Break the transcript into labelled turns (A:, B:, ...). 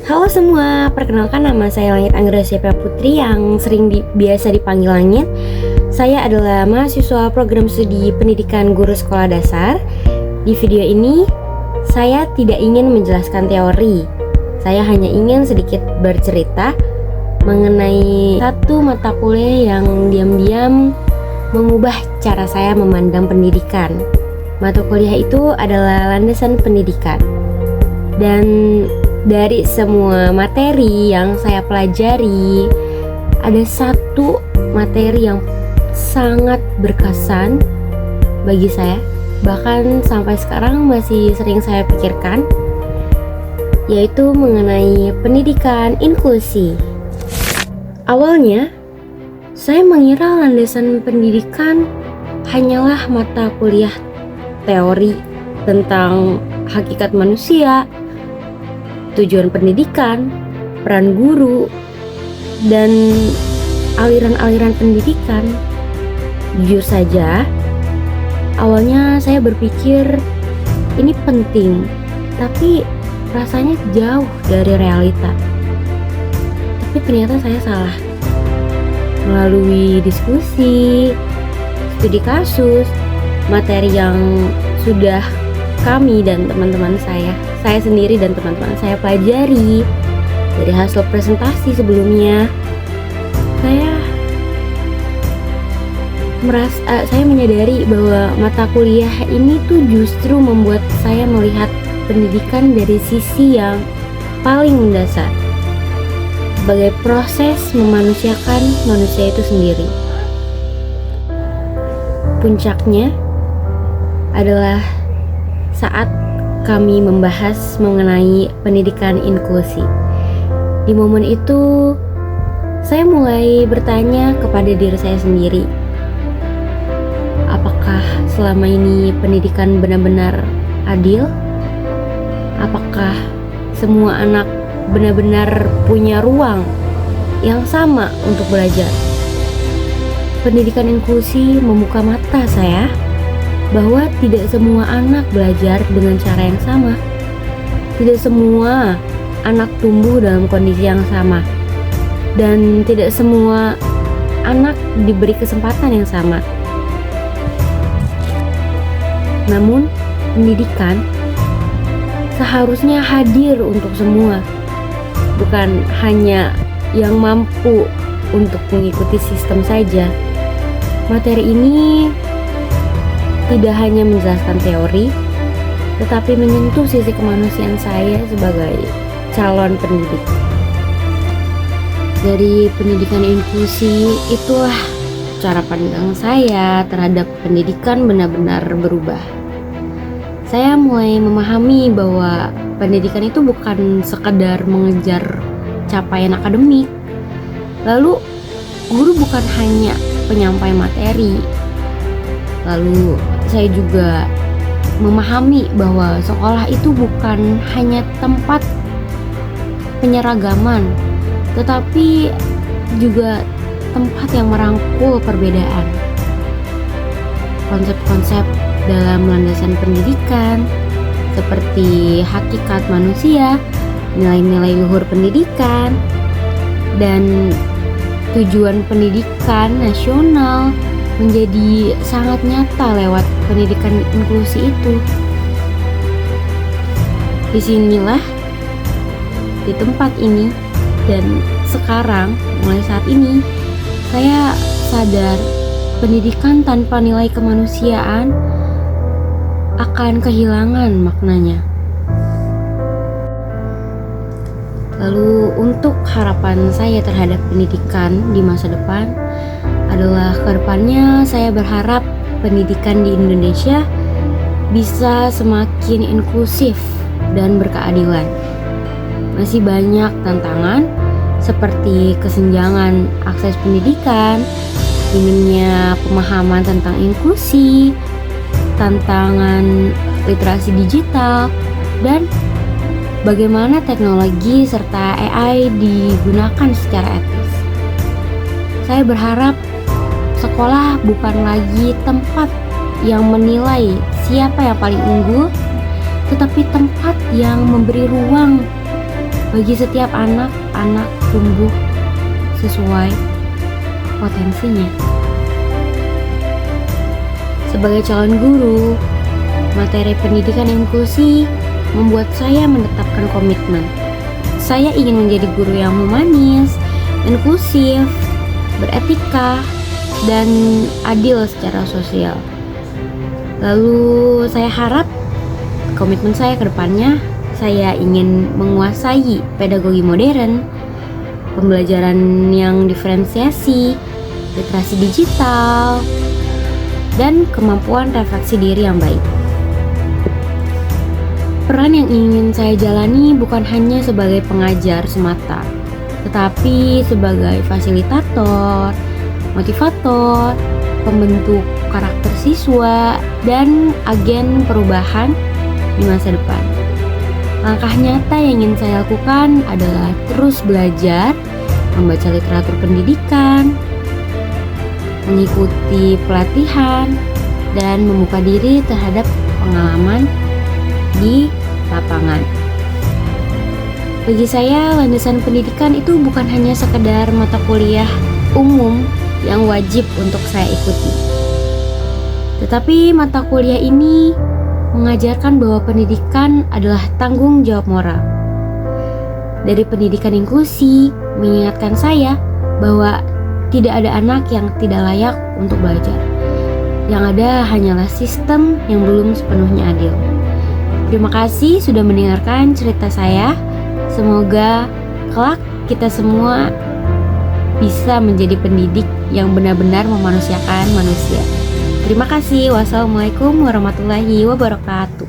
A: Halo semua, perkenalkan nama saya Langit Anggrasia Putri yang biasa dipanggil Langit. Saya adalah mahasiswa program studi pendidikan guru sekolah dasar. Di video ini, saya tidak ingin menjelaskan teori. Saya hanya ingin sedikit bercerita mengenai satu mata kuliah yang diam-diam mengubah cara saya memandang pendidikan. Mata kuliah itu adalah landasan pendidikan. Dan dari semua materi yang saya pelajari, ada satu materi yang sangat berkesan bagi saya, bahkan sampai sekarang masih sering saya pikirkan, yaitu mengenai pendidikan inklusi. Awalnya, saya mengira landasan pendidikan hanyalah mata kuliah teori tentang hakikat manusia, tujuan pendidikan, peran guru, dan aliran-aliran pendidikan. Jujur saja, awalnya saya berpikir ini penting, tapi rasanya jauh dari realita. Tapi ternyata saya salah. Melalui diskusi, studi kasus, materi yang sudah kami dan teman-teman saya sendiri dan teman-teman saya pelajari dari hasil presentasi sebelumnya, saya menyadari bahwa mata kuliah ini tuh justru membuat saya melihat pendidikan dari sisi yang paling mendasar, sebagai proses memanusiakan manusia itu sendiri. Puncaknya adalah saat kami membahas mengenai pendidikan inklusi. Di momen itu, saya mulai bertanya kepada diri saya sendiri, apakah selama ini pendidikan benar-benar adil? Apakah semua anak benar-benar punya ruang yang sama untuk belajar? Pendidikan inklusi membuka mata saya bahwa tidak semua anak belajar dengan cara yang sama. Tidak semua anak tumbuh dalam kondisi yang sama. Dan tidak semua anak diberi kesempatan yang sama. Namun, pendidikan seharusnya hadir untuk semua, bukan hanya yang mampu untuk mengikuti sistem saja. Materi ini tidak hanya menjelaskan teori, tetapi menyentuh sisi kemanusiaan saya sebagai calon pendidik. Dari pendidikan inklusi, itulah cara pandang saya terhadap pendidikan benar-benar berubah. Saya mulai memahami bahwa pendidikan itu bukan sekedar mengejar capaian akademik. Lalu, guru bukan hanya penyampai materi. Lalu, saya juga memahami bahwa sekolah itu bukan hanya tempat penyeragaman, tetapi juga tempat yang merangkul perbedaan. Konsep-konsep dalam landasan pendidikan seperti hakikat manusia, nilai-nilai luhur pendidikan, dan tujuan pendidikan nasional menjadi sangat nyata lewat pendidikan inklusi itu. Disinilah, di tempat ini dan sekarang, mulai saat ini, saya sadar pendidikan tanpa nilai kemanusiaan akan kehilangan maknanya. Lalu untuk harapan saya terhadap pendidikan di masa depan adalah kedepannya saya berharap pendidikan di Indonesia bisa semakin inklusif dan berkeadilan. Masih banyak tantangan seperti kesenjangan akses pendidikan, minimnya pemahaman tentang inklusi, tantangan literasi digital, dan bagaimana teknologi serta AI digunakan secara etis. Saya berharap sekolah bukan lagi tempat yang menilai siapa yang paling unggul, tetapi tempat yang memberi ruang bagi setiap anak tumbuh sesuai potensinya. Sebagai calon guru, materi pendidikan inklusi membuat saya menetapkan komitmen. Saya ingin menjadi guru yang humanis, inklusif, beretika, dan adil secara sosial. Lalu saya harap komitmen saya ke depannya, saya ingin menguasai pedagogi modern, pembelajaran yang diferensiasi, literasi digital, dan kemampuan refleksi diri yang baik. Peran yang ingin saya jalani bukan hanya sebagai pengajar semata, tetapi sebagai fasilitator, motivator, pembentuk karakter siswa, dan agen perubahan di masa depan. Langkah nyata yang ingin saya lakukan adalah terus belajar, membaca literatur pendidikan, mengikuti pelatihan, dan membuka diri terhadap pengalaman di lapangan. Bagi saya, landasan pendidikan itu bukan hanya sekedar mata kuliah umum yang wajib untuk saya ikuti, tetapi mata kuliah ini mengajarkan bahwa pendidikan adalah tanggung jawab moral. Dari pendidikan inklusi mengingatkan saya bahwa tidak ada anak yang tidak layak untuk belajar. Yang ada hanyalah sistem yang belum sepenuhnya adil. Terima kasih sudah mendengarkan cerita saya. Semoga kelak kita semua bisa menjadi pendidik yang benar-benar memanusiakan manusia. Terima kasih. Wassalamualaikum warahmatullahi wabarakatuh.